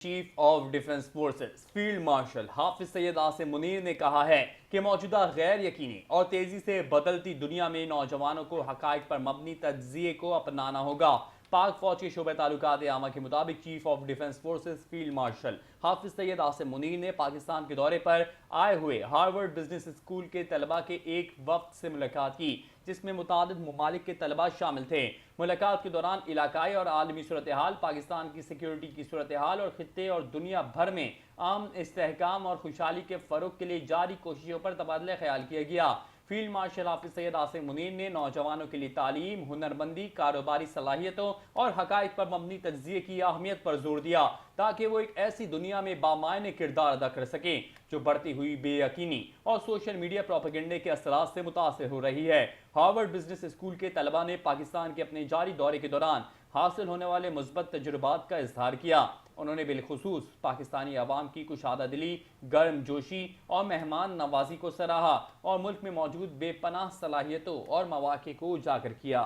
Chief of defence forces field marshal Hafiz Syed Asim Munir ने कहा है कि मौजूदा गैर यकीनी और तेजी से बदलती दुनिया में नौजवानों को हकायक पर मबनी तज्जिए को अपनाना होगा। पाक फौज के शोबे ताल्लुकात आमा के मुताबिक chief of defence forces field marshal Hafiz Syed Asim Munir ने पाकिस्तान के दौरे पर आए हुए हार्वर्ड बिजनेस स्कूल के तलबा के एक वक्त से मुलाकात की, जिसमें मुतादिद ममालिक के तलबा शामिल थे। मुलाकात के दौरान इलाकाई और आलमी सूरत हाल, पाकिस्तान की सिक्योरिटी की सूरत हाल और खित्ते और दुनिया भर में आम इस्तेहकाम और खुशहाली के फ़रोग के लिए जारी कोशिशों पर तबादला ख्याल किया गया। फील्ड मार्शल हाफिज सैयद आसिम मुनीर ने नौजवानों के लिए तालीम, हुनरमंदी, कारोबारी सलाहियतों और हकायक पर मबनी तज्जिए की अहमियत पर जोर दिया ताकि वो एक ऐसी दुनिया में बामायने किरदार अदा कर सकें जो बढ़ती हुई बेयकीनी और सोशल मीडिया प्रोपेगेंडे के असरात से मुतासिर हो रही है। हार्वर्ड बिजनेस स्कूल के तलबा ने पाकिस्तान के अपने जारी दौरे के दौरान हासिल होने वाले मुस्बत तजुर्बात का इजहार किया। उन्होंने बिलखुसूस पाकिस्तानी अवाम की कुशादा दिली, गर्म जोशी और मेहमान नवाजी को सराहा और मुल्क में मौजूद बेपनाह सलाहियतों और मौाक़े को उजागर किया।